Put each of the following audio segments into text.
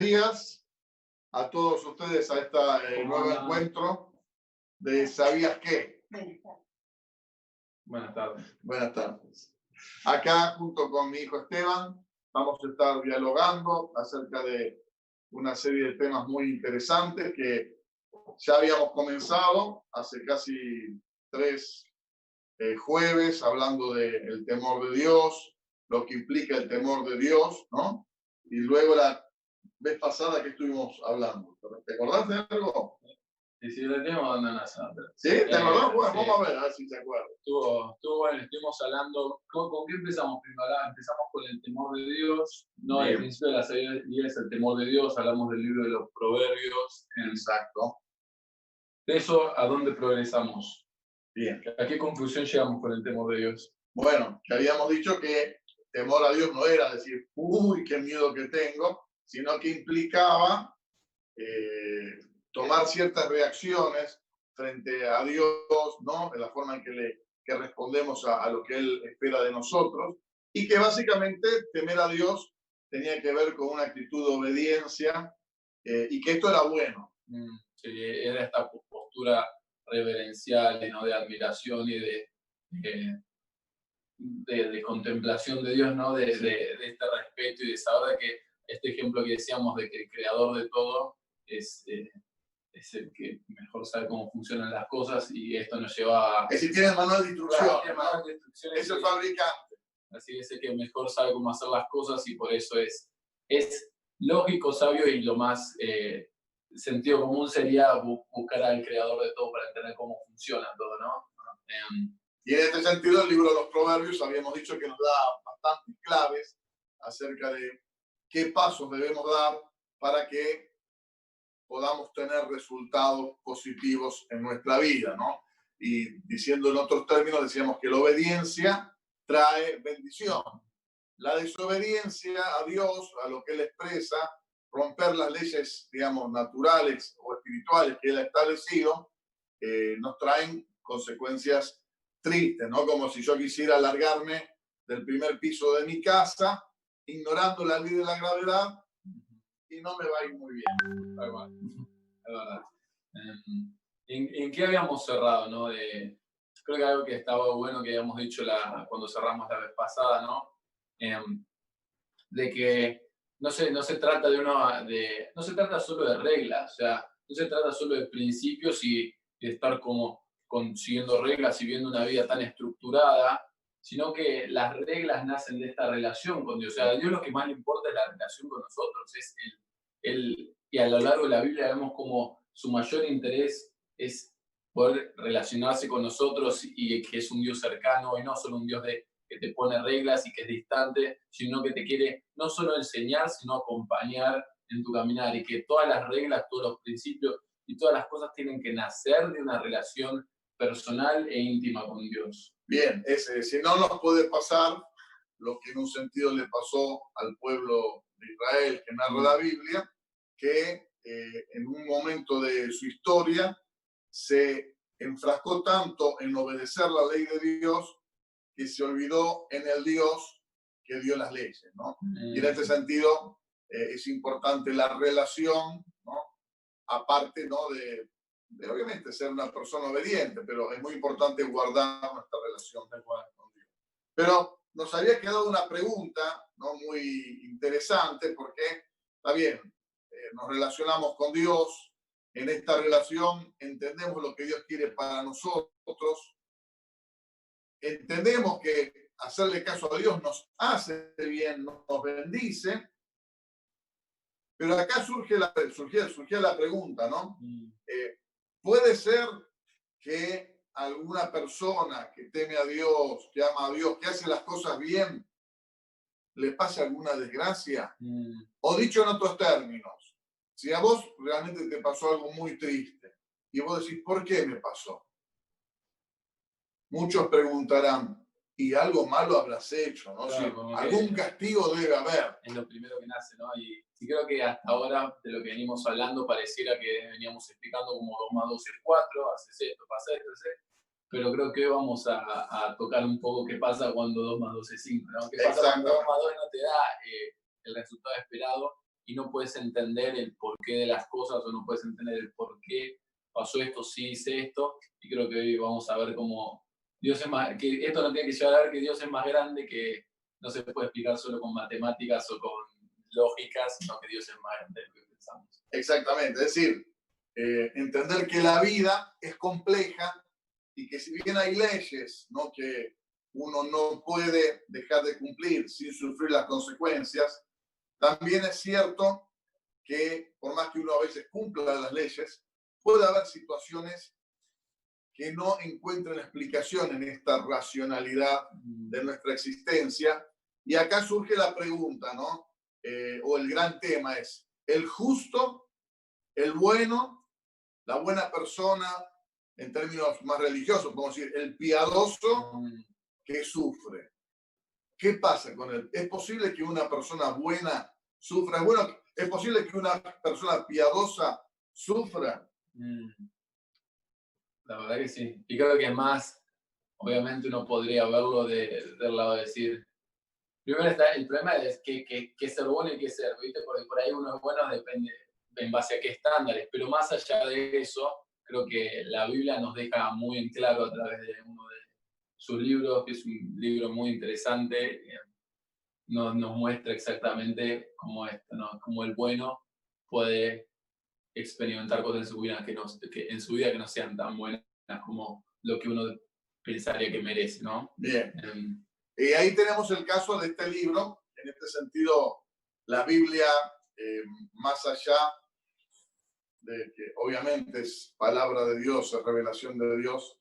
Días a todos ustedes a este nuevo encuentro de ¿Sabías qué? Buenas tardes. Buenas tardes. Acá, junto con mi hijo Esteban, vamos a estar dialogando acerca de una serie de temas muy interesantes que ya habíamos comenzado hace casi 3 jueves, hablando del temor de Dios, lo que implica el temor de Dios, ¿no? Y luego la vez pasada que estuvimos hablando. ¿Te acordás de algo? Y si le tengo dando una santa. ¿Sí? ¿Te acordás? Bueno, Sí. vamos a ver si te acuerdas. Estuvo bueno, estuvimos hablando. ¿Con qué empezamos primero? Empezamos con el temor de Dios. No, Bien. el principio de la sabiduría es el temor de Dios. Hablamos del libro de los Proverbios. Exacto. De eso, ¿a dónde progresamos? Bien. ¿A qué conclusión llegamos con el temor de Dios? Bueno, que habíamos dicho que temor a Dios no era decir, uy, qué miedo que tengo, sino que implicaba tomar ciertas reacciones frente a Dios, ¿no? En la forma en que respondemos a lo que Él espera de nosotros, y que básicamente temer a Dios tenía que ver con una actitud de obediencia y que esto era bueno. Sí, era esta postura reverencial, ¿no? De admiración y de contemplación de Dios, ¿no? De este respeto y de saber de que este ejemplo que decíamos de que el creador de todo es el que mejor sabe cómo funcionan las cosas, y esto nos lleva a... Es decir, tiene manual de instrucciones, tiene ¿no? manual de instrucciones. Es el fabricante. Así es el que mejor sabe cómo hacer las cosas, y por eso es lógico, sabio, y lo más sentido común sería buscar al creador de todo para entender cómo funciona todo, ¿no? Y en este sentido, el libro de los Proverbios habíamos dicho que nos da bastantes claves acerca de qué pasos debemos dar para que podamos tener resultados positivos en nuestra vida, ¿no? Y diciendo en otros términos, decíamos que la obediencia trae bendición. La desobediencia a Dios, a lo que Él expresa, romper las leyes, digamos, naturales o espirituales que Él ha establecido, nos traen consecuencias tristes, ¿no? Como si yo quisiera largarme del primer piso de mi casa, ignorando la ley de la gravedad, y no me va a ir muy bien. Es verdad. ¿En qué habíamos cerrado, no? Creo que algo que estaba bueno que habíamos dicho cuando cerramos la vez pasada, ¿no? De que no se trata no se trata solo de reglas, o sea, no se trata solo de principios y de estar como consiguiendo reglas y viendo una vida tan estructurada, sino que las reglas nacen de esta relación con Dios. O sea, a Dios lo que más le importa es la relación con nosotros, y a lo largo de la Biblia vemos como su mayor interés es poder relacionarse con nosotros, y que es un Dios cercano y no solo un Dios que te pone reglas y que es distante, sino que te quiere no solo enseñar, sino acompañar en tu caminar, y que todas las reglas, todos los principios y todas las cosas tienen que nacer de una relación personal e íntima con Dios. Bien, si no nos puede pasar lo que en un sentido le pasó al pueblo de Israel que narra la Biblia, que en un momento de su historia se enfrascó tanto en obedecer la ley de Dios que se olvidó en el Dios que dio las leyes, ¿no? Y en este sentido es importante la relación, ¿no? Aparte, ¿no? de obviamente ser una persona obediente, pero es muy importante guardar nuestra relación con Dios. Pero nos había quedado una pregunta, ¿no? Muy interesante, porque está bien, nos relacionamos con Dios, en esta relación entendemos lo que Dios quiere para nosotros, entendemos que hacerle caso a Dios nos hace bien, nos bendice, pero acá surgía la pregunta, ¿no? ¿Puede ser que alguna persona que teme a Dios, que ama a Dios, que hace las cosas bien, le pase alguna desgracia? O dicho en otros términos, si a vos realmente te pasó algo muy triste y vos decís, ¿por qué me pasó? Muchos preguntarán, ¿y algo malo habrás hecho? ¿No? Claro, sí, algún castigo debe haber. Es lo primero que nace, ¿no? Y creo que hasta ahora, de lo que venimos hablando, pareciera que veníamos explicando como 2 más 2 es 4, haces esto, pasa esto, pero creo que hoy vamos a tocar un poco qué pasa cuando 2 más 2 es 5, ¿no? ¿Qué pasa cuando 2 más 2 no te da el resultado esperado? y no puedes entender el porqué de las cosas o no puedes entender el por qué pasó esto, sí hice esto. Y creo que hoy vamos a ver cómo Dios es más, que esto no tiene que llevar a ver que Dios es más grande, que no se puede explicar solo con matemáticas o con lógicas, sino que Dios es más grande de lo que pensamos. Exactamente, es decir, entender que la vida es compleja y que si bien hay leyes, ¿no?, que uno no puede dejar de cumplir sin sufrir las consecuencias, también es cierto que por más que uno a veces cumpla las leyes, puede haber situaciones que no encuentren explicación en esta racionalidad de nuestra existencia. Y acá surge la pregunta, ¿no? O el gran tema es, ¿el justo, el bueno, la buena persona, en términos más religiosos, podemos decir, el piadoso que sufre? ¿Qué pasa con él? ¿Es posible que una persona buena sufra? Bueno, ¿es posible que una persona piadosa sufra? La verdad que sí. Y creo que es más, obviamente uno podría verlo del lado de decir, primero está el problema es que ser bueno y que ser, ¿viste? Porque por ahí uno es bueno depende en base a qué estándares, pero más allá de eso, creo que la Biblia nos deja muy en claro a través de uno de sus libros, que es un libro muy interesante, nos muestra exactamente cómo, ¿no?, cómo el bueno puede experimentar cosas en su vida que no sean tan buenas como lo que uno pensaría que merece, ¿no? Bien. Y ahí tenemos el caso de este libro. En este sentido, la Biblia, más allá de que obviamente es palabra de Dios, es revelación de Dios,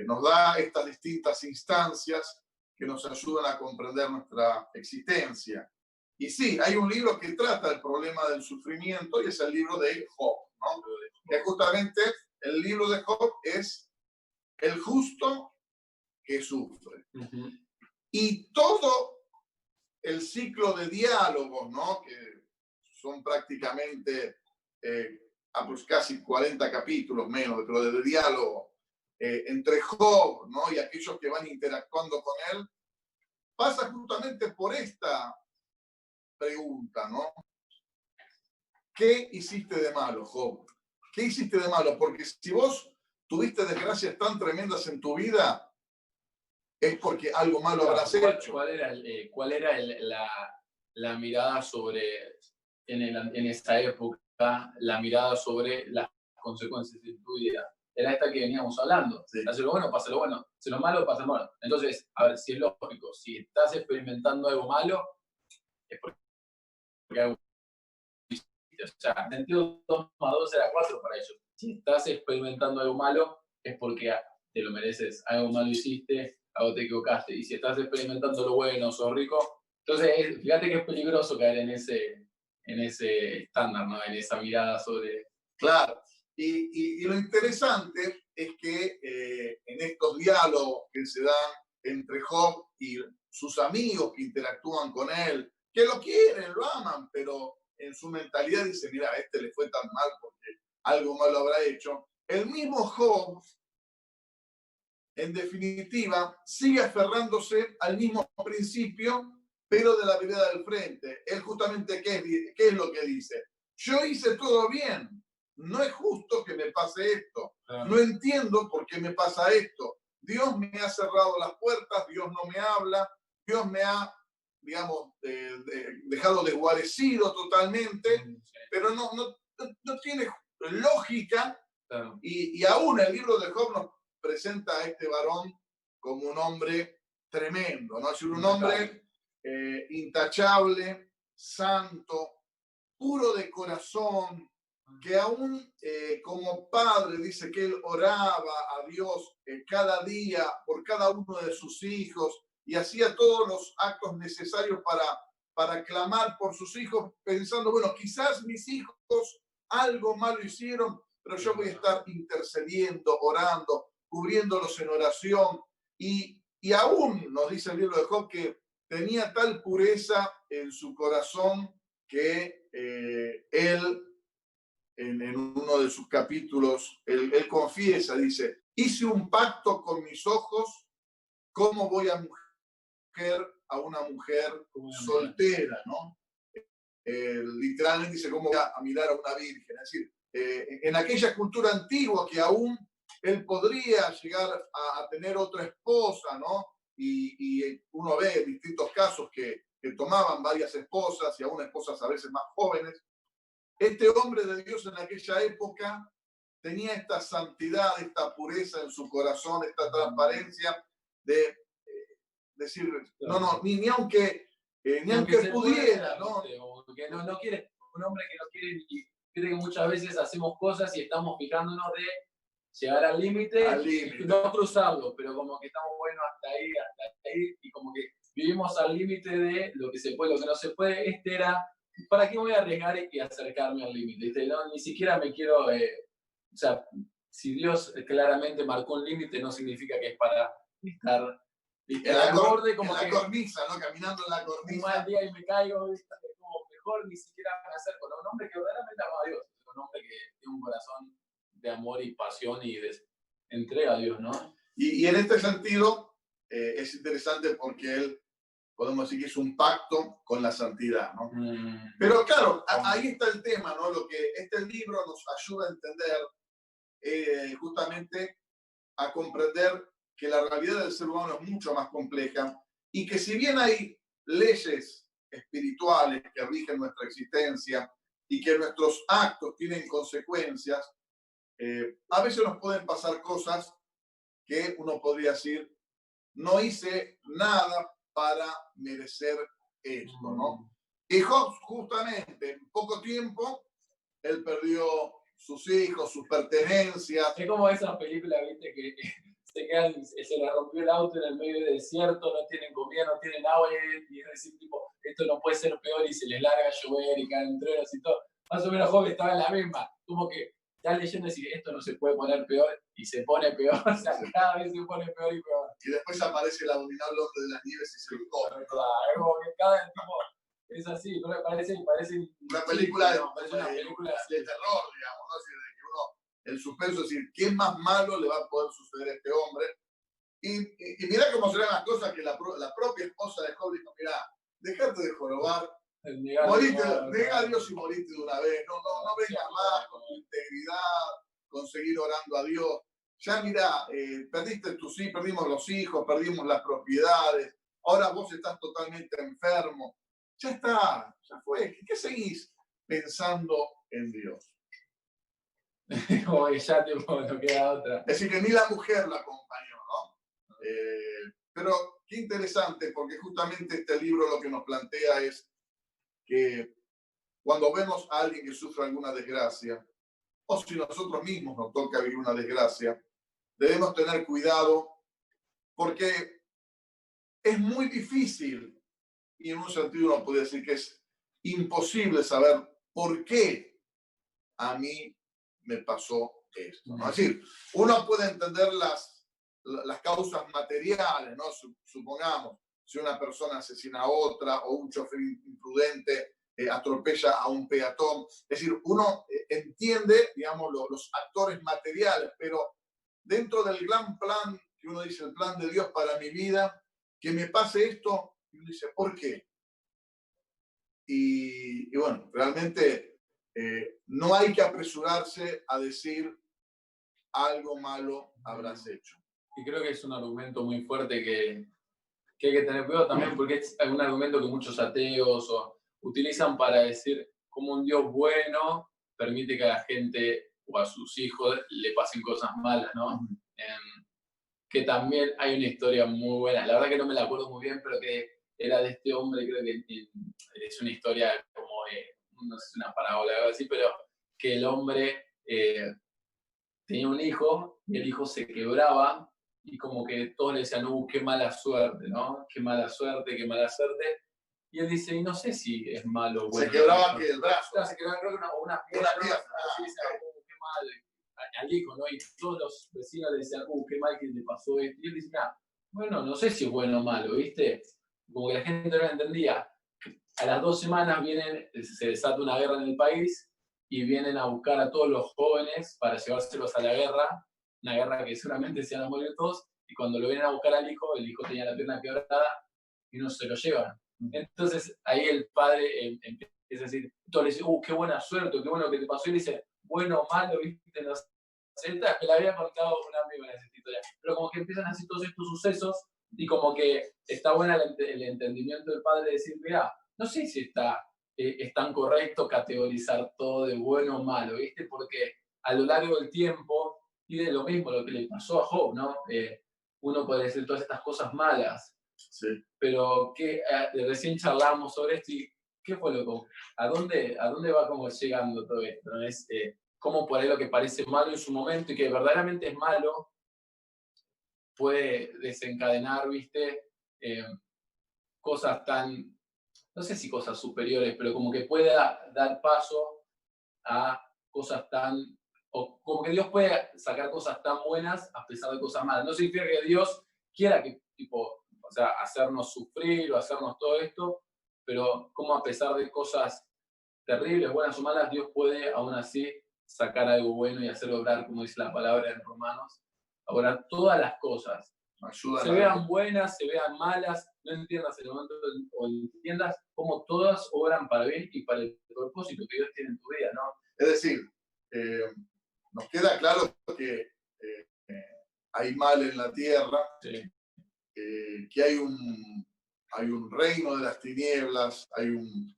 nos da estas distintas instancias que nos ayudan a comprender nuestra existencia. Y sí, hay un libro que trata el problema del sufrimiento y es el libro de Job, ¿no? Que justamente el libro de Job es el justo que sufre. Y todo el ciclo de diálogos, ¿no?, que son prácticamente casi 40 capítulos menos, pero de diálogo entre Job, ¿no?, y aquellos que van interactuando con él, pasa justamente por esta pregunta, ¿no? ¿Qué hiciste de malo, Job? ¿Qué hiciste de malo? Porque si vos tuviste desgracias tan tremendas en tu vida, es porque algo malo habrás hecho. ¿Cuál era la mirada sobre, en esa época, la mirada sobre las consecuencias de tu vida? Era esta que veníamos hablando. Sí. Hace lo bueno, pasa lo bueno. Hace lo malo, pasa lo malo. Entonces, a ver, si es lógico, si estás experimentando algo malo, es porque algo hiciste. O sea, sentido 2 más 2 era 4 para ellos. Si estás experimentando algo malo, es porque te lo mereces. Algo malo hiciste, algo te equivocaste. Y si estás experimentando lo bueno, sos rico. Entonces, fíjate que es peligroso caer en ese estándar, ¿no? En esa mirada sobre... Claro. Y lo interesante es que en estos diálogos que se dan entre Job y sus amigos que interactúan con él, que lo quieren, lo aman, pero en su mentalidad dice, mira, a este le fue tan mal porque algo malo habrá hecho. El mismo Job, en definitiva, sigue aferrándose al mismo principio, pero de la vereda del frente. Él justamente, ¿qué es lo que dice? Yo hice todo bien. No es justo que me pase esto. No entiendo por qué me pasa esto. Dios me ha cerrado las puertas, Dios no me habla, Dios me ha, digamos, dejado desguarecido totalmente, pero no tiene lógica. Y aún el libro de Job nos presenta a este varón como un hombre tremendo, ¿no? Es decir, un hombre intachable, santo, puro de corazón, que aún como padre dice que él oraba a Dios cada día por cada uno de sus hijos y hacía todos los actos necesarios para clamar por sus hijos, pensando, bueno, quizás mis hijos algo malo hicieron, pero yo voy a estar intercediendo, orando, cubriéndolos en oración. Y aún nos dice el libro de Job que tenía tal pureza en su corazón que él, en uno de sus capítulos, él confiesa, dice, hice un pacto con mis ojos, ¿cómo voy a una mujer soltera, ¿no? literalmente dice cómo voy a mirar a una virgen. Es decir, en aquella cultura antigua que aún él podría llegar a tener otra esposa, ¿no? Y uno ve distintos casos que tomaban varias esposas y aún esposas a veces más jóvenes. Este hombre de Dios en aquella época tenía esta santidad, esta pureza en su corazón, esta transparencia de decir, no, ni aunque pudiera, ¿no? Porque no quiere, un hombre que no quiere, y cree que muchas veces hacemos cosas y estamos fijándonos de llegar al límite, no cruzarlo, pero como que estamos buenos hasta ahí, y como que vivimos al límite de lo que se puede, lo que no se puede. Este era, ¿para qué voy a arriesgar y acercarme al límite? No, ni siquiera me quiero, o sea, si Dios claramente marcó un límite, no significa que es para estar en la borde, como en la cornisa, ¿no? Caminando en la cornisa. Un mal día y me caigo, como mejor ni siquiera me acerco, ¿no? Un hombre que verdaderamente ama a Dios, un hombre que tiene un corazón de amor y pasión y de entrega a Dios, ¿no? Y en este sentido es interesante porque él, podemos decir que es un pacto con la santidad, ¿no? Pero claro, ahí está el tema, ¿no? Lo que este libro nos ayuda a entender justamente a comprender que la realidad del ser humano es mucho más compleja y que si bien hay leyes espirituales que rigen nuestra existencia y que nuestros actos tienen consecuencias, a veces nos pueden pasar cosas que uno podría decir, no hice nada para merecer esto, ¿no? Y Job, justamente, en poco tiempo, él perdió sus hijos, sus pertenencias. Es como esa película, ¿viste? Que se le rompió el auto en el medio del desierto, no tienen comida, no tienen agua, y es decir, tipo, esto no puede ser peor, y se les larga a llover y caen truenos y todo. Más o menos Job estaba en la misma, como que está leyendo y dice, esto no se puede poner peor, y se pone peor, o sea, cada vez se pone peor y peor. Y después aparece el abominable hombre de las nieves y se lo come. Claro, como que cada tipo es así, ¿no? Parece una película, ¿no? Parece una película de terror, digamos, ¿no? Así de que uno, el suspenso, es decir, ¿qué más malo le va a poder suceder a este hombre? Y mirá cómo serán las cosas que la propia esposa de Job dijo, mirá, dejate de jorobar, nega a Dios y morite de una vez, no vengas más con tu integridad, con seguir orando a Dios. Ya mirá, perdimos los hijos, perdimos las propiedades, ahora vos estás totalmente enfermo. Ya está, ya fue. ¿Qué seguís pensando en Dios? Como que ya no queda otra. Es decir, que ni la mujer la acompañó, ¿no? Pero qué interesante, porque justamente este libro lo que nos plantea es que cuando vemos a alguien que sufre alguna desgracia, o si nosotros mismos nos toca vivir una desgracia, debemos tener cuidado porque es muy difícil, y en un sentido uno puede decir que es imposible saber por qué a mí me pasó esto, ¿no? Es decir, uno puede entender las causas materiales, ¿no? Supongamos, si una persona asesina a otra o un chofer imprudente atropella a un peatón. Es decir, uno entiende, digamos, los actores materiales, pero dentro del gran plan, que uno dice, el plan de Dios para mi vida, que me pase esto, y uno dice, ¿por qué? Y bueno, realmente no hay que apresurarse a decir algo malo habrás hecho. Y creo que es un argumento muy fuerte que hay que tener cuidado también, porque es un argumento que muchos ateos utilizan para decir cómo un Dios bueno permite que a la gente o a sus hijos le pasen cosas malas, ¿no? Que también hay una historia muy buena, la verdad que no me la acuerdo muy bien, pero que era de este hombre, creo que es una historia como, no sé si una parábola o algo así, pero que el hombre tenía un hijo y el hijo se quebraba y como que todos le decían, qué mala suerte, ¿no? Qué mala suerte, qué mala suerte. Y él dice, y no sé si es malo o bueno. Se quebraba que el brazo. Claro, se quebraba, creo que una pierna. Así dice, qué mal. Al hijo, ¿no? Y todos los vecinos le decían, qué mal que le pasó esto. Y él dice, bueno, no sé si es bueno o malo, ¿viste? Como que la gente no lo entendía. A las 2 semanas se desata una guerra en el país y vienen a buscar a todos los jóvenes para llevárselos a la guerra, una guerra que seguramente se van a morir todos, y cuando lo vienen a buscar al hijo, el hijo tenía la pierna quebrada y no se lo llevan. Entonces ahí el padre empieza Es decir, todos le dicen, qué buena suerte, qué bueno que te pasó, y le dice, bueno, malo, viste, no sé, me la había contado un amigo en esa historia. Pero como que empiezan así todos estos sucesos, y como que está buena el entendimiento del padre de decir, mira, no sé si es tan correcto categorizar todo de bueno o malo, ¿viste? Porque a lo largo del tiempo, y de lo mismo, lo que le pasó a Job, ¿no? Uno puede decir todas estas cosas malas, Sí. pero que recién charlamos sobre esto y ¿qué fue loco? ¿A dónde va como llegando todo esto? ¿No? Es cómo por ahí lo que parece malo en su momento y que verdaderamente es malo puede desencadenar, ¿viste? Cosas tan, no sé si cosas superiores, pero como que pueda dar paso a cosas tan, o como que Dios puede sacar cosas tan buenas a pesar de cosas malas. No significa que Dios quiera que, tipo, o sea, hacernos sufrir o hacernos todo esto, pero como a pesar de cosas terribles, buenas o malas, Dios puede aún así sacar algo bueno y hacer obrar, como dice la palabra en Romanos, obrar todas las cosas. Ayuda Se vean buenas, se vean malas, no entiendas el momento o entiendas cómo todas obran para bien y para el propósito que Dios tiene en tu vida, ¿no? Es decir, nos queda claro que hay mal en la tierra, Sí. Que hay un reino de las tinieblas, hay un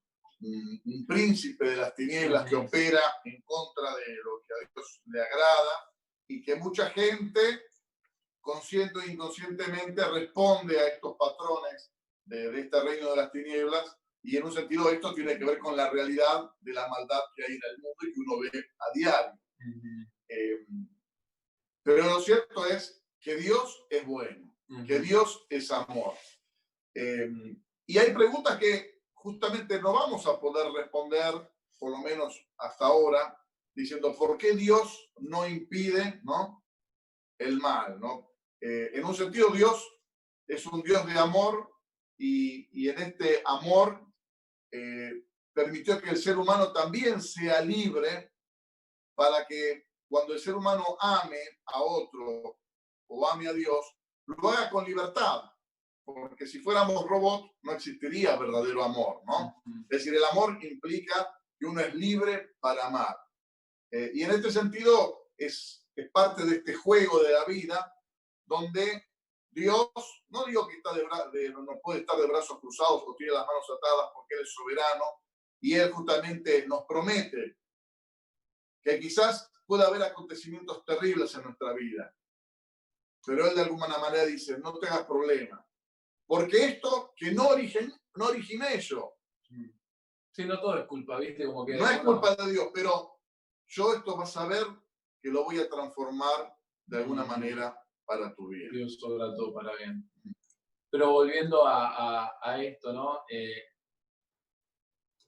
príncipe de las tinieblas que opera en contra de lo que a Dios le agrada y que mucha gente, consciente o inconscientemente, responde a estos patrones de este reino de las tinieblas, y en un sentido esto tiene que ver con la realidad de la maldad que hay en el mundo y que uno ve a diario. Pero lo cierto es que Dios es bueno, que Dios es amor. Y hay preguntas que justamente no vamos a poder responder, por lo menos hasta ahora, diciendo por qué Dios no impide, ¿no?, el mal, ¿no? En un sentido, Dios es un Dios de amor y en este amor permitió que el ser humano también sea libre para que cuando el ser humano ame a otro o ame a Dios, lo haga con libertad. Porque si fuéramos robots, no existiría verdadero amor, ¿no? Es decir, el amor implica que uno es libre para amar. Y en este sentido es parte de este juego de la vida donde Dios, no digo que no puede estar de brazos cruzados o tiene las manos atadas porque Él es soberano y Él justamente nos promete que quizás pueda haber acontecimientos terribles en nuestra vida, pero Él de alguna manera dice, no te hagas problema, porque esto que no originé yo. Sí, no todo es culpa, ¿viste? Como que, no es culpa de Dios, pero yo esto vas a ver que lo voy a transformar de alguna manera para tu vida. Dios sobra todo para bien. Pero volviendo a esto, ¿no?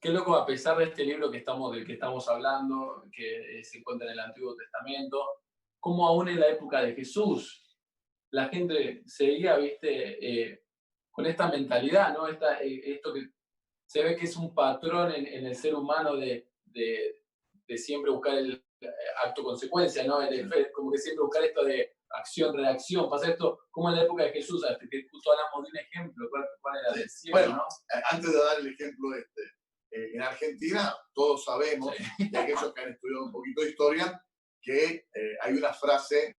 Qué loco, a pesar de este libro del que estamos hablando, que se encuentra en el Antiguo Testamento, cómo aún en la época de Jesús la gente seguía, ¿viste? Con esta mentalidad, ¿no? Esto que se ve que es un patrón en el ser humano de siempre buscar el acto-consecuencia, ¿no? Como que siempre buscar esto de acción-reacción. Pasa esto como en la época de Jesús, que justo hablamos de un ejemplo, ¿cuál era? Del cielo, bueno, ¿no? Antes de dar el ejemplo en Argentina todos sabemos, y aquellos que han estudiado un poquito de historia, que hay una frase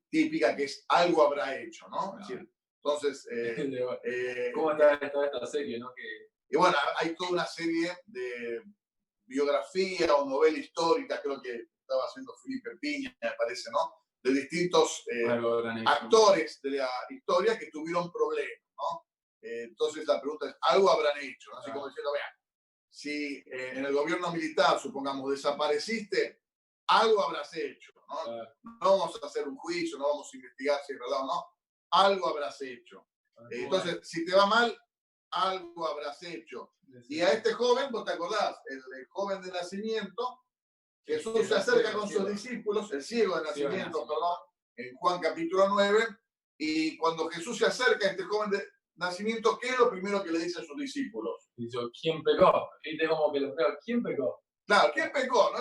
típica que es algo habrá hecho, ¿no? Es decir, entonces... ¿Cómo está esta serie, no? Y bueno, hay toda una serie de biografía o novela histórica, creo que estaba haciendo Felipe Piña, me parece, ¿no? De distintos actores de la historia que tuvieron problemas, ¿no? Entonces la pregunta es, ¿algo habrán hecho? ¿No? Así como diciendo, vean, si en el gobierno militar, supongamos, desapareciste, algo habrás hecho, ¿no? No vamos a hacer un juicio, no vamos a investigar si es verdad o no, algo habrás hecho. Entonces, si te va mal, algo habrás hecho. Y a este joven, ¿vos te acordás? El joven de nacimiento, Jesús se acerca con sus discípulos, el ciego de nacimiento, perdón, en Juan capítulo 9, y cuando Jesús se acerca a este joven de nacimiento, ¿qué es lo primero que le dice a sus discípulos? Dice, ¿quién pecó? ¿Viste como que lo peor? ¿Quién pecó? Claro, ¿quién pecó? ¿No?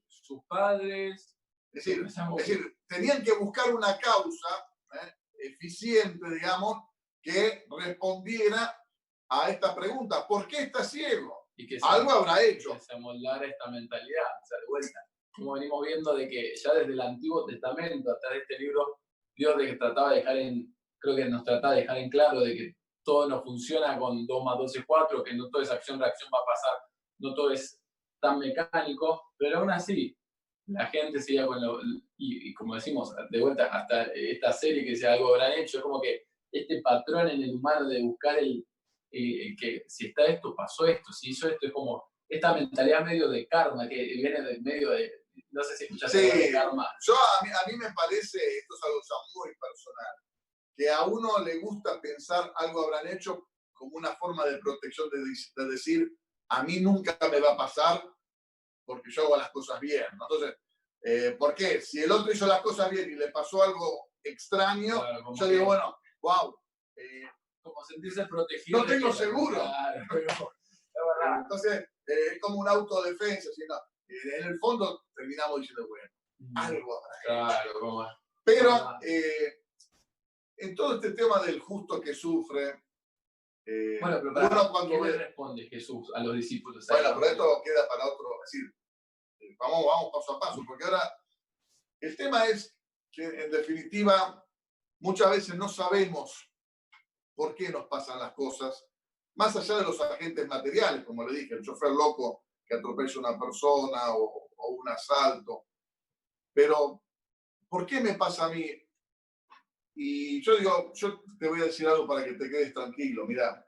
Sus padres. Es decir, tenían que buscar una causa eficiente, digamos, que respondiera a esta pregunta. ¿Por qué está ciego? y que algo habrá hecho. Que se amoldara esta mentalidad. O sea, de vuelta, como venimos viendo de que ya desde el Antiguo Testamento hasta este libro, Dios de que trataba de dejar creo que nos trataba de dejar en claro de que todo no funciona con 2 más 2 es 4, que no todo es acción-reacción va a pasar, no todo es tan mecánico, pero aún así, la gente seguía con y como decimos, de vuelta, hasta esta serie que sea algo habrán hecho, es como que este patrón en el humano de buscar que si está esto, pasó esto, si hizo esto, es como esta mentalidad medio de karma, que viene del medio de, no sé si escuchaste de karma. A mí me parece, esto es algo muy personal, que a uno le gusta pensar algo habrán hecho como una forma de protección, de decir, a mí nunca me va a pasar porque yo hago las cosas bien, ¿no? Entonces, ¿por qué? Si el otro hizo las cosas bien y le pasó algo extraño, claro, yo digo, bueno, wow. Como sentirse protegido. No tengo seguro. Claro, pero, entonces, es como una autodefensa. ¿Sí? No, en el fondo terminamos diciendo, bueno, algo habrá hecho. Claro, ¿cómo es? Pero en todo este tema del justo que sufre, bueno, pero para, ¿qué le responde Jesús a los discípulos? Bueno, pero esto queda para otro. Es decir, vamos paso a paso, porque ahora el tema es que, en definitiva, muchas veces no sabemos por qué nos pasan las cosas, más allá de los agentes materiales, como le dije, el chofer loco que atropella a una persona o un asalto. Pero, ¿por qué me pasa a mí? Y yo digo, yo te voy a decir algo para que te quedes tranquilo. Mira,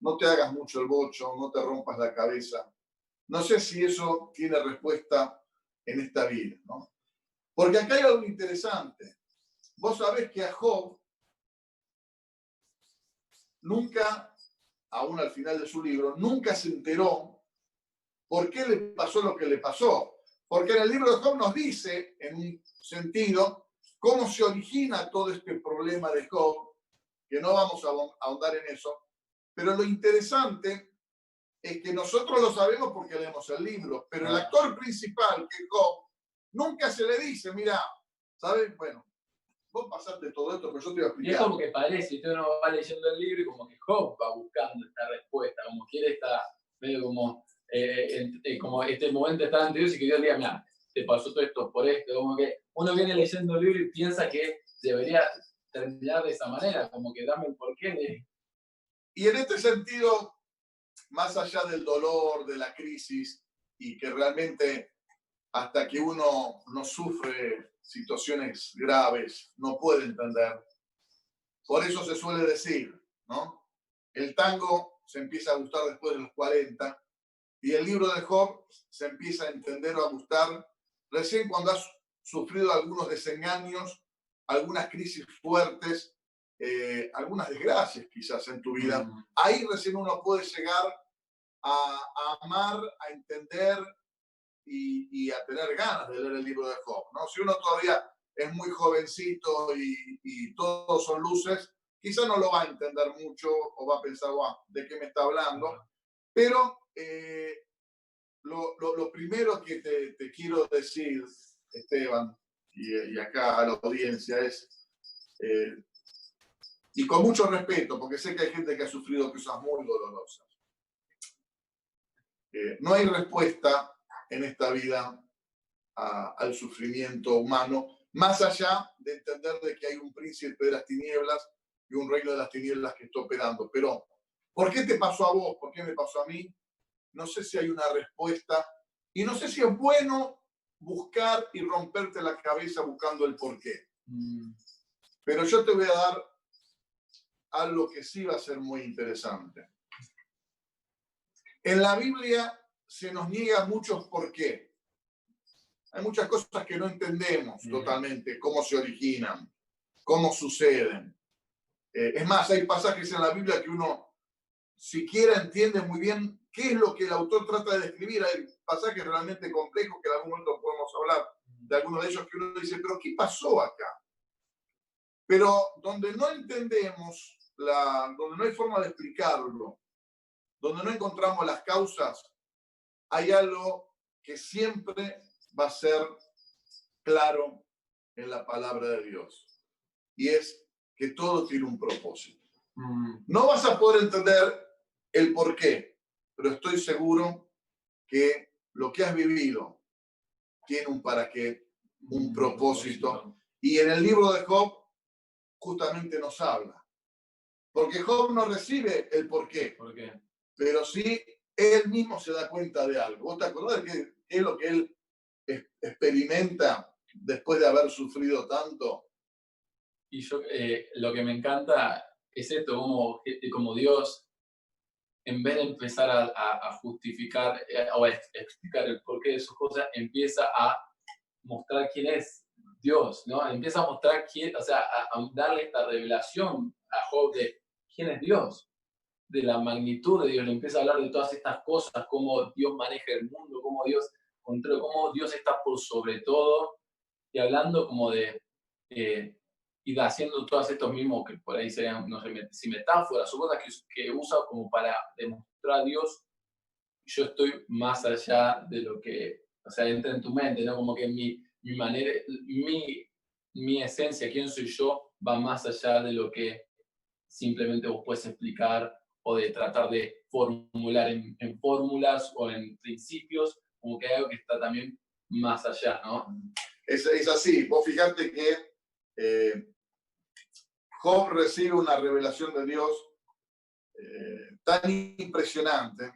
no te hagas mucho el bocho, no te rompas la cabeza. No sé si eso tiene respuesta en esta vida, ¿no? Porque acá hay algo interesante. Vos sabés que a Job nunca, aún al final de su libro, nunca se enteró por qué le pasó lo que le pasó. Porque en el libro de Job nos dice, en un sentido, cómo se origina todo este problema de Job, que no vamos a ahondar en eso. Pero lo interesante es que nosotros lo sabemos porque leemos el libro, pero el actor principal, que es Job, nunca se le dice, mira, ¿sabes? Bueno, vos pasaste todo esto, pero yo te voy a explicar. Y es como que parece, usted uno va leyendo el libro y como que Job va buscando esta respuesta, como quiere estar medio como este momento está ante Dios y que Dios diga, mira, te pasó todo esto por esto, como que uno viene leyendo el libro y piensa que debería terminar de esa manera, como que dame el porqué de... Y en este sentido, más allá del dolor, de la crisis, y que realmente hasta que uno no sufre situaciones graves, no puede entender. Por eso se suele decir, ¿no? El tango se empieza a gustar después de los 40 y el libro de Job se empieza a entender o a gustar recién cuando has sufrido algunos desengaños, algunas crisis fuertes, algunas desgracias quizás en tu vida. Ahí recién uno puede llegar a amar, a entender y a tener ganas de leer el libro de Job, ¿no? Si uno todavía es muy jovencito y todos son luces, quizá no lo va a entender mucho o va a pensar, wow, ¿de qué me está hablando? Pero lo primero que te quiero decir, Esteban, y acá a la audiencia es, y con mucho respeto, porque sé que hay gente que ha sufrido cosas muy dolorosas, no hay respuesta en esta vida al sufrimiento humano, más allá de entender de que hay un príncipe de las tinieblas y un reino de las tinieblas que está operando. Pero, ¿por qué te pasó a vos? ¿Por qué me pasó a mí? No sé si hay una respuesta y no sé si es bueno buscar y romperte la cabeza buscando el porqué. Pero yo te voy a dar algo que sí va a ser muy interesante. En la Biblia se nos niega muchos por qué. Hay muchas cosas que no entendemos totalmente, cómo se originan, cómo suceden. Es más, hay pasajes en la Biblia que uno siquiera entiende muy bien qué es lo que el autor trata de describir. Hay pasajes realmente complejos que en algún momento podemos hablar de algunos de ellos que uno dice, pero ¿qué pasó acá? Pero donde no entendemos, donde no hay forma de explicarlo, donde no encontramos las causas, hay algo que siempre va a ser claro en la palabra de Dios. Y es que todo tiene un propósito. No vas a poder entender el por qué, pero estoy seguro que lo que has vivido tiene un para qué, un propósito. Y en el libro de Job justamente nos habla. Porque Job no recibe el por qué. ¿Por qué? Pero sí él mismo se da cuenta de algo. ¿Vos te acordás de qué es lo que él experimenta después de haber sufrido tanto? Y yo, lo que me encanta es esto, como Dios, en vez de empezar a justificar o a explicar el porqué de sus cosas, empieza a mostrar quién es Dios, ¿no? Empieza a mostrar quién, o sea, a darle esta revelación a Job de quién es Dios, de la magnitud de Dios. Le empieza a hablar de todas estas cosas, cómo Dios maneja el mundo, cómo Dios controla, cómo Dios está por sobre todo, y hablando como de, y haciendo todos estos mismos, que por ahí serían, no sé si metáforas o cosas que usa como para demostrar a Dios, yo estoy más allá de lo que, o sea, entra en tu mente, ¿no? Como que mi manera, mi esencia, quién soy yo, va más allá de lo que simplemente vos puedes explicar o de tratar de formular en fórmulas o en principios, como que hay algo que está también más allá, ¿no? Es así. Vos fijate que Job recibe una revelación de Dios tan impresionante,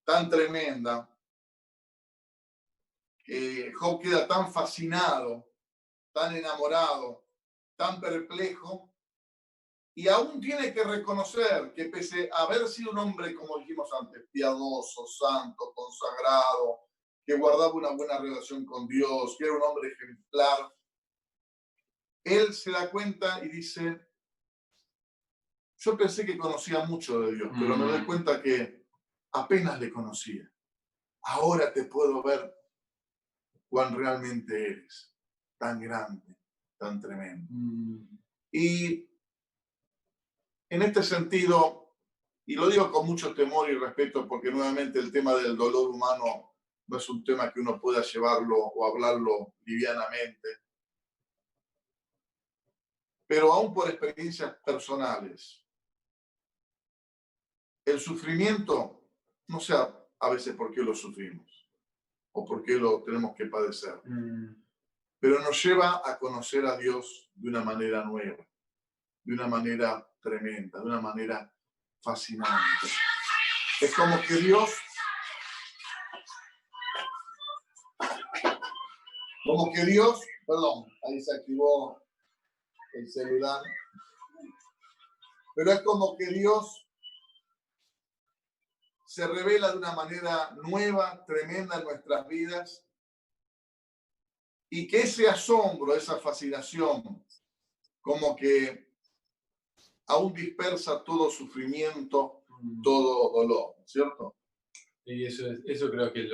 tan tremenda, que Job queda tan fascinado, tan enamorado, tan perplejo, y aún tiene que reconocer que pese a haber sido un hombre, como dijimos antes, piadoso, santo, consagrado, que guardaba una buena relación con Dios, que era un hombre ejemplar, él se da cuenta y dice, yo pensé que conocía mucho de Dios, pero me doy cuenta que apenas le conocía. Ahora te puedo ver cuán realmente eres, tan grande, tan tremendo. Y en este sentido, y lo digo con mucho temor y respeto, porque nuevamente el tema del dolor humano no es un tema que uno pueda llevarlo o hablarlo livianamente, pero aún por experiencias personales, el sufrimiento, no sé a veces por qué lo sufrimos o por qué lo tenemos que padecer, pero nos lleva a conocer a Dios de una manera nueva, de una manera tremenda, de una manera fascinante. Es como que Dios, perdón, ahí se activó el celular, pero es como que Dios se revela de una manera nueva, tremenda en nuestras vidas, y que ese asombro, esa fascinación, como que aún dispersa todo sufrimiento, todo dolor, ¿cierto? Y eso creo que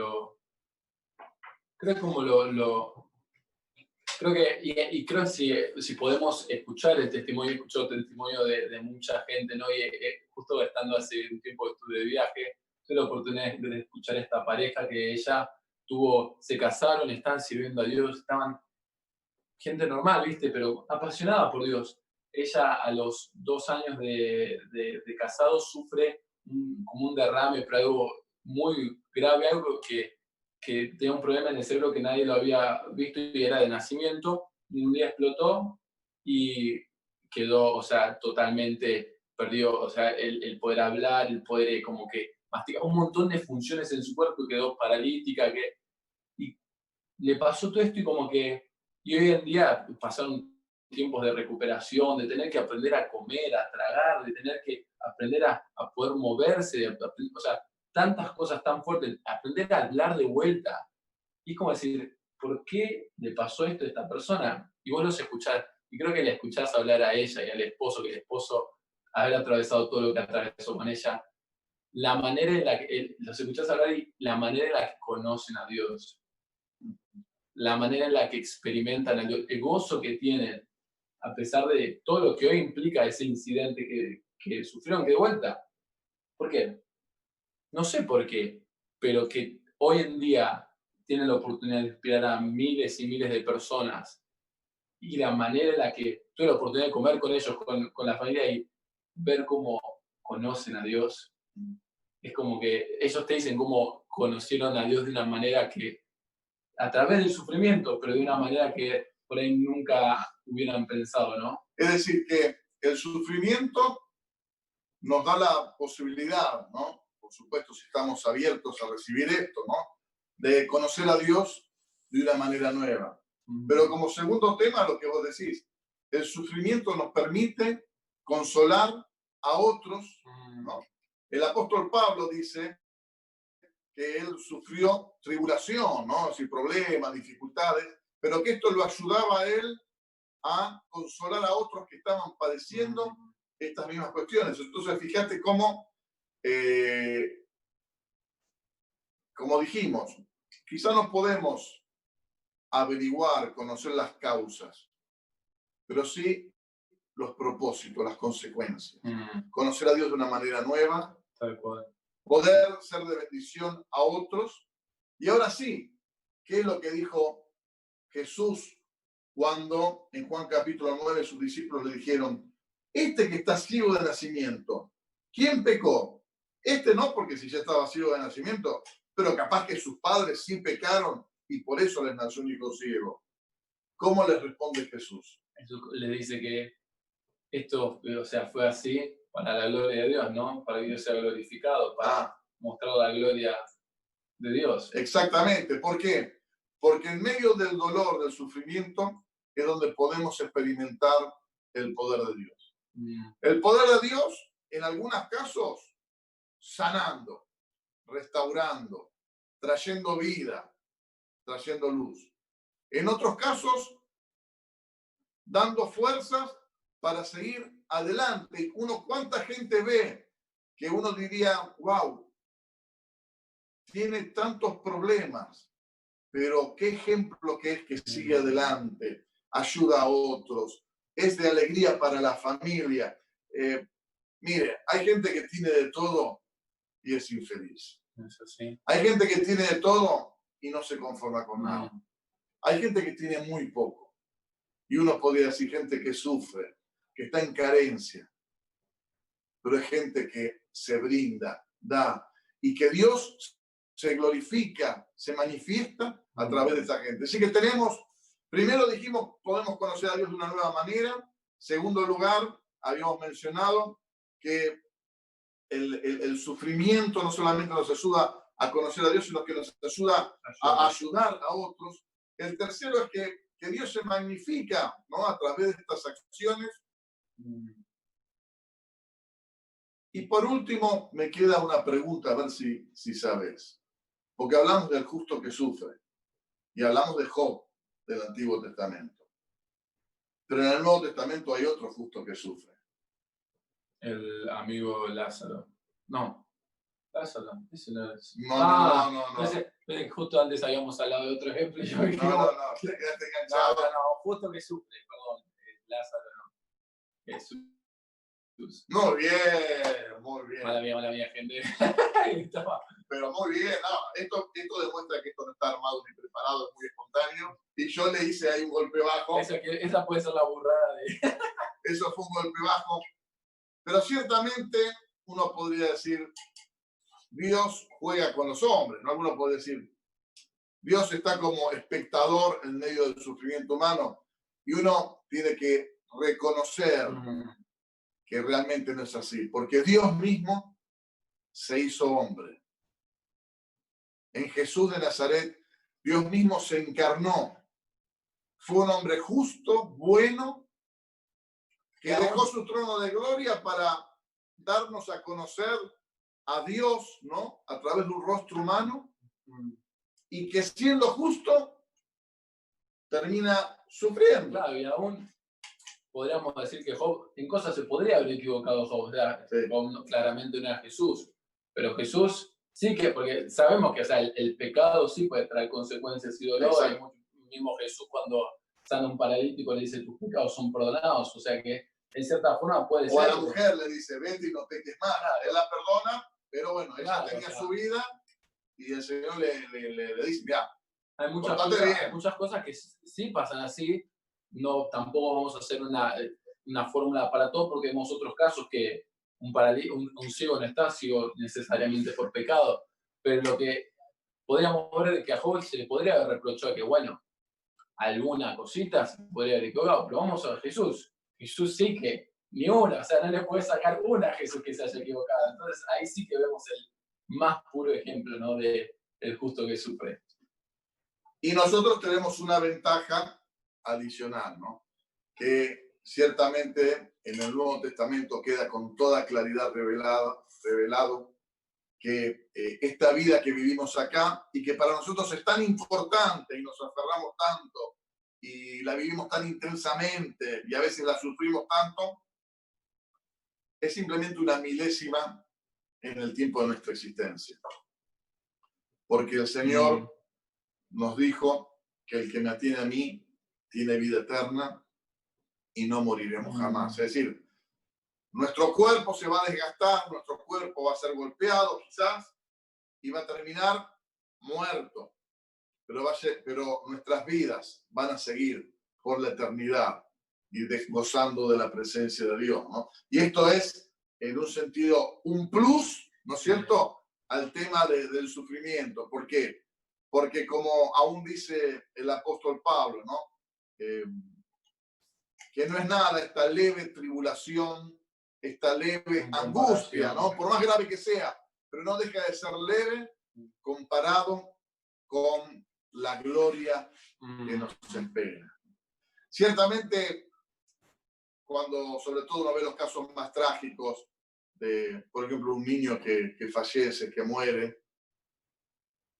creo que, y creo que si podemos escuchar el testimonio, escucho el testimonio de mucha gente, ¿no? Y justo estando hace un tiempo que estuve de viaje, tuve la oportunidad de escuchar a esta pareja que ella se casaron, estaban sirviendo a Dios, estaban gente normal, ¿viste? Pero apasionada por Dios. Ella a los 2 años de casado sufre como un derrame, pero algo muy grave, algo que tenía un problema en el cerebro que nadie lo había visto y era de nacimiento, y un día explotó y quedó, o sea, totalmente perdió, o sea, el poder hablar, el poder como que masticar un montón de funciones en su cuerpo y quedó paralítica, y le pasó todo esto y como que, y hoy en día pasaron tiempos de recuperación, de tener que aprender a comer, a tragar, de tener que aprender a poder moverse, o sea, tantas cosas tan fuertes, aprender a hablar de vuelta. Y es como decir, ¿por qué le pasó esto a esta persona? Y vos los escuchás, y creo que le escuchás hablar a ella y al esposo, que el esposo haber atravesado todo lo que atravesó con ella, la manera en la que los escuchás hablar y la manera en la que conocen a Dios, la manera en la que experimentan el gozo que tienen, a pesar de todo lo que hoy implica ese incidente que sufrieron, que de vuelta. ¿Por qué? No sé por qué, pero que hoy en día tienen la oportunidad de inspirar a miles y miles de personas y la manera en la que tuve la oportunidad de comer con ellos, con la familia y ver cómo conocen a Dios. es como que ellos te dicen cómo conocieron a Dios de una manera que, a través del sufrimiento, pero de una manera que por ahí nunca hubieran pensado, ¿no? Es decir, que el sufrimiento nos da la posibilidad, ¿no? Por supuesto, si estamos abiertos a recibir esto, ¿no? De conocer a Dios de una manera nueva. Pero como segundo tema, lo que vos decís, el sufrimiento nos permite consolar a otros, ¿no? El apóstol Pablo dice que él sufrió tribulación, ¿no? Así, problemas, dificultades, pero que esto lo ayudaba a él a consolar a otros que estaban padeciendo estas mismas cuestiones. Entonces, fíjate cómo, como dijimos, quizá no podemos averiguar, conocer las causas, pero sí los propósitos, las consecuencias. Conocer a Dios de una manera nueva, Tal cual. poder ser de bendición a otros. Y ahora sí, ¿qué es lo que dijo Jesús cuando en Juan capítulo 9 sus discípulos le dijeron, este que está ciego de nacimiento, ¿quién pecó? Este no, porque si ya estaba ciego de nacimiento, pero capaz que sus padres sí pecaron y por eso les nació un hijo ciego. ¿Cómo les responde Jesús? Jesús le dice que esto, o sea, fue así para la gloria de Dios, ¿no? Para que Dios sea glorificado, para mostrar la gloria de Dios. Exactamente. ¿Por qué? Porque en medio del dolor, del sufrimiento, es donde podemos experimentar el poder de Dios. El poder de Dios, en algunos casos, sanando, restaurando, trayendo vida, trayendo luz. En otros casos, dando fuerzas para seguir adelante. ¿Cuánta gente ve que uno diría, wow, tiene tantos problemas, pero qué ejemplo que es que sigue adelante, ayuda a otros, es de alegría para la familia? Mire, hay gente que tiene de todo y es infeliz. Eso sí. Hay gente que tiene de todo y no se conforma con nada. Hay gente que tiene muy poco. Y uno podría decir gente que sufre, que está en carencia. Pero es gente que se brinda, da. Y que Dios se glorifica, se manifiesta a través de esa gente. Así que primero dijimos, podemos conocer a Dios de una nueva manera. Segundo lugar, habíamos mencionado que el sufrimiento no solamente nos ayuda a conocer a Dios, sino que nos ayuda a ayudar a otros. El tercero es que Dios se magnifica, ¿no? A través de estas acciones. Y por último, me queda una pregunta, a ver si sabes. Porque hablamos del justo que sufre y hablamos de Job del Antiguo Testamento. Pero en el Nuevo Testamento hay otro justo que sufre. El amigo Lázaro. No, Lázaro, ese no es. No. Pensé, justo antes habíamos hablado de otro ejemplo. Yo no, te quedaste enganchado. No, justo que sufre, perdón. Lázaro, no. Jesús. Muy bien. Mala mía, gente. Pero muy bien, esto demuestra que esto no está armado ni preparado, es muy espontáneo. Y yo le hice ahí un golpe bajo. Esa puede ser la burrada de... Eso fue un golpe bajo. Pero ciertamente uno podría decir, Dios juega con los hombres, ¿no? Alguno puede decir, Dios está como espectador en medio del sufrimiento humano. Y uno tiene que reconocer que realmente no es así, porque Dios mismo se hizo hombre. En Jesús de Nazaret, Dios mismo se encarnó. Fue un hombre justo, bueno, que dejó su trono de gloria para darnos a conocer a Dios, ¿no? A través de un rostro humano, y que siendo justo, termina sufriendo. Claro, y aún podríamos decir que Job, en cosas se podría haber equivocado Job, o sea, sí. Job claramente no era Jesús, pero Jesús sí que, porque sabemos que, o sea, el pecado sí puede traer consecuencias y dolor. Mismo Jesús cuando sana a un paralítico le dice, tus pecados son perdonados, o sea que en cierta forma puede ser. O a la mujer le dice, vete y no peques más. Él la perdona, pero bueno, ella tenía su vida y el Señor le dice, mira, hay muchas cosas que sí pasan así. No, tampoco vamos a hacer una fórmula para todo, porque vemos otros casos que un ciego no está ciego necesariamente por pecado, pero lo que podríamos ver es que a Job se le podría haber reprochado que, bueno, alguna cosita se podría haber equivocado, pero vamos a ver Jesús. Jesús sí que ni una, o sea, no le puede sacar una a Jesús que se haya equivocado. Entonces ahí sí que vemos el más puro ejemplo, ¿no? Del justo que sufre. Y nosotros tenemos una ventaja adicional, ¿no? Que ciertamente en el Nuevo Testamento queda con toda claridad revelado que esta vida que vivimos acá y que para nosotros es tan importante y nos aferramos tanto y la vivimos tan intensamente y a veces la sufrimos tanto, es simplemente una milésima en el tiempo de nuestra existencia. Porque el Señor nos dijo que el que me atiene a mí tiene vida eterna y no moriremos jamás. Es decir, nuestro cuerpo se va a desgastar, nuestro cuerpo va a ser golpeado quizás y va a terminar muerto, pero nuestras vidas van a seguir por la eternidad y gozando de la presencia de Dios, ¿no? Y esto es, en un sentido, un plus, ¿no es cierto?, al tema del sufrimiento. ¿Por qué? Porque como aún dice el apóstol Pablo, ¿no? Que no es nada esta leve tribulación, esta leve angustia, ¿no? Por más grave que sea, pero no deja de ser leve comparado con la gloria que nos espera. Ciertamente, cuando sobre todo uno ve los casos más trágicos de, por ejemplo, un niño que fallece, que muere,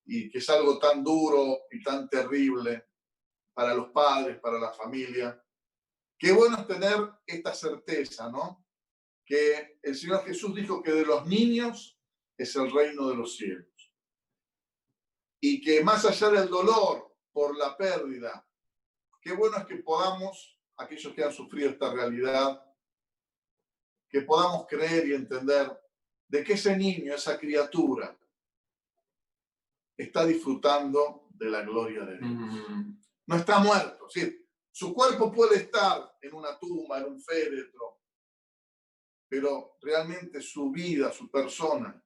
y que es algo tan duro y tan terrible para los padres, para la familia, qué bueno es tener esta certeza, ¿no? Que el Señor Jesús dijo que de los niños es el reino de los cielos. Y que más allá del dolor por la pérdida, qué bueno es que podamos, aquellos que han sufrido esta realidad, que podamos creer y entender de que ese niño, esa criatura, está disfrutando de la gloria de Dios. No está muerto, ¿sí? Su cuerpo puede estar en una tumba, en un féretro, pero realmente su vida, su persona,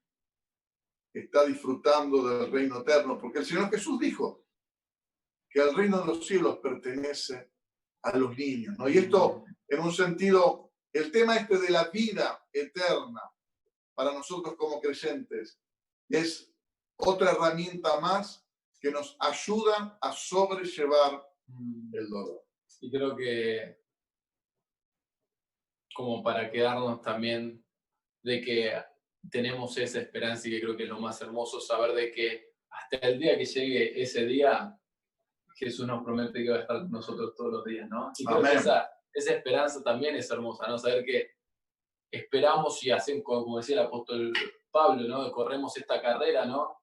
está disfrutando del reino eterno, porque el Señor Jesús dijo que el reino de los cielos pertenece a los niños, ¿no? Y esto, en un sentido, el tema este de la vida eterna, para nosotros como creyentes, es otra herramienta más que nos ayuda a sobrellevar el dolor. Y creo que, como para quedarnos también de que tenemos esa esperanza, y que creo que es lo más hermoso, saber de que hasta el día que llegue ese día, Jesús nos promete que va a estar con nosotros todos los días, ¿no? Y creo que esa esperanza también es hermosa, ¿no? Saber que esperamos y hacemos, como decía el apóstol Pablo, ¿no? Corremos esta carrera, ¿no?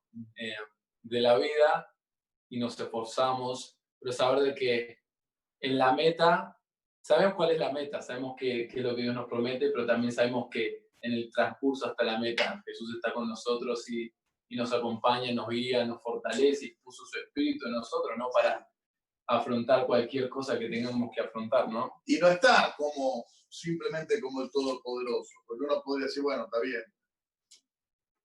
De la vida y nos esforzamos, pero saber de que en la meta, sabemos cuál es la meta, sabemos qué es lo que Dios nos promete, pero también sabemos que en el transcurso hasta la meta Jesús está con nosotros y nos acompaña, nos guía, nos fortalece y puso su espíritu en nosotros, ¿no? Para afrontar cualquier cosa que tengamos que afrontar, ¿no? Y no está como simplemente como el Todopoderoso, porque uno podría decir, bueno, está bien.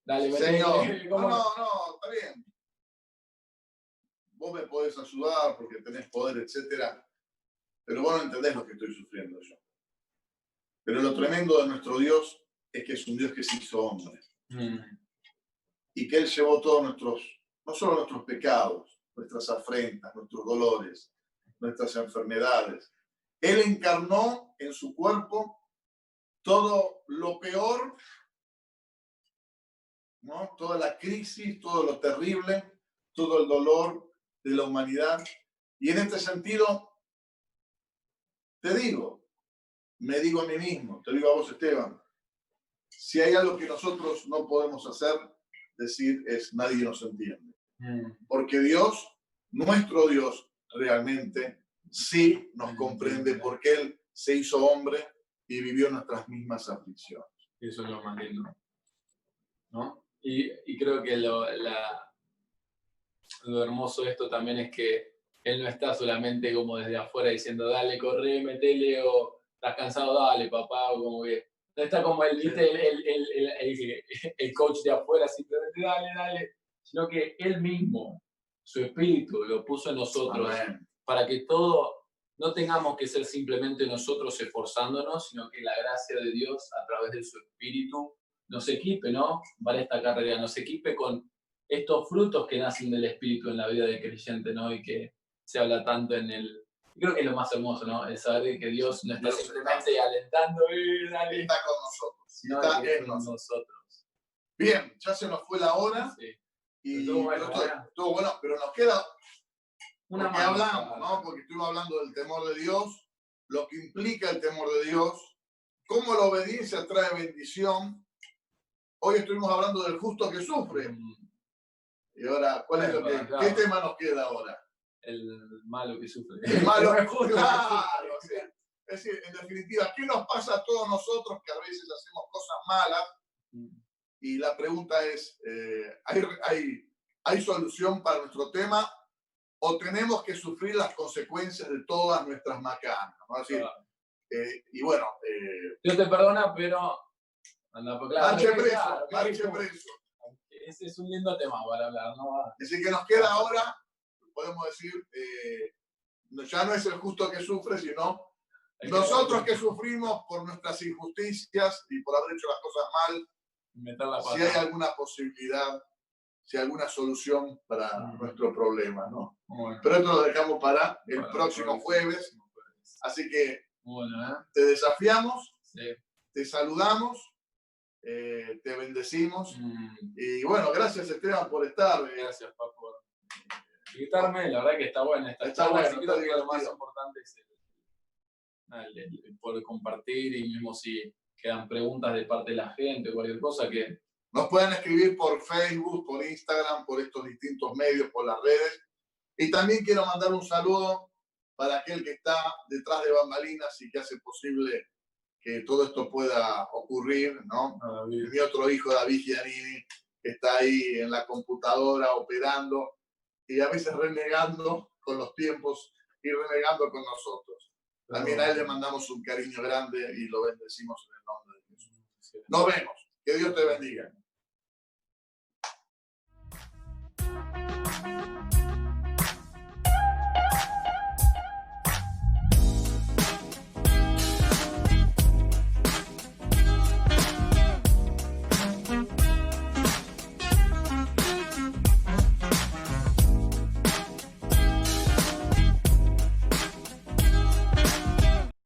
Dale, Señor, no, está bien. Vos me podés ayudar porque tenés poder, etcétera, pero vos no entendés lo que estoy sufriendo yo. Pero lo tremendo de nuestro Dios es que es un Dios que se hizo hombre. Y que Él llevó todos no solo nuestros pecados, nuestras afrentas, nuestros dolores, nuestras enfermedades. Él encarnó en su cuerpo todo lo peor, ¿no? Toda la crisis, todo lo terrible, todo el dolor de la humanidad. Y en este sentido, me digo a mí mismo, te digo a vos, Esteban, si hay algo que nosotros no podemos hacer, decir es nadie nos entiende. Porque Dios, nuestro Dios, realmente sí nos comprende porque Él se hizo hombre y vivió nuestras mismas aflicciones. Eso es lo más lindo, ¿no? Y creo que lo hermoso de esto también es que Él no está solamente como desde afuera diciendo, dale, corre, metele, o estás cansado, dale, papá, o como que está como ¿viste? El coach de afuera, simplemente dale, sino que él mismo, su espíritu, lo puso en nosotros. Amén. Para que todo, no tengamos que ser simplemente nosotros esforzándonos, sino que la gracia de Dios a través de su espíritu nos equipe, ¿no? Para esta carrera, nos equipe con estos frutos que nacen del espíritu en la vida del creyente, ¿no? Y que se habla tanto en el... Creo que es lo más hermoso, ¿no? El saber que Dios no está simplemente alentando, dale. Está con nosotros. Sino está que en nosotros. Bien, ya se nos fue la hora. Sí. Y estuvo bueno, estuvo bueno, pero nos queda una que hablamos, ¿no? Porque estuvimos hablando del temor de Dios, lo que implica el temor de Dios, cómo la obediencia trae bendición. Hoy estuvimos hablando del justo que sufre. Y ahora, ¿qué tema nos queda ahora? El malo que sufre. El malo que sufre. Claro. Sí. Es decir, en definitiva, ¿qué nos pasa a todos nosotros que a veces hacemos cosas malas? Y la pregunta es, ¿hay solución para nuestro tema o tenemos que sufrir las consecuencias de todas nuestras macanas? ¿No? Así, y bueno... Dios te perdona, pero... Marche preso. Ese es un lindo tema para hablar, ¿no? Así que nos queda ahora, podemos decir, ya no es el justo que sufre, sino nosotros que sufrimos por nuestras injusticias y por haber hecho las cosas mal, si hay alguna posibilidad, si hay alguna solución para nuestro problema, ¿no? Bueno. Pero esto lo dejamos para el próximo jueves. Así que te desafiamos, te saludamos, te bendecimos. Y bueno, gracias Esteban por estar. Gracias, Paco, por invitarme. La verdad que está buena esta charla. Bueno, creo que lo más importante es el poder compartir, y mismo si quedan preguntas de parte de la gente o cualquier cosa que... Nos pueden escribir por Facebook, por Instagram, por estos distintos medios, por las redes. Y también quiero mandar un saludo para aquel que está detrás de bambalinas y que hace posible que todo esto pueda ocurrir, ¿no? Mi otro hijo, David Giannini, que está ahí en la computadora operando y a veces renegando con los tiempos y renegando con nosotros. También a él le mandamos un cariño grande y lo bendecimos en el nombre de Jesús. Nos vemos. Que Dios te bendiga.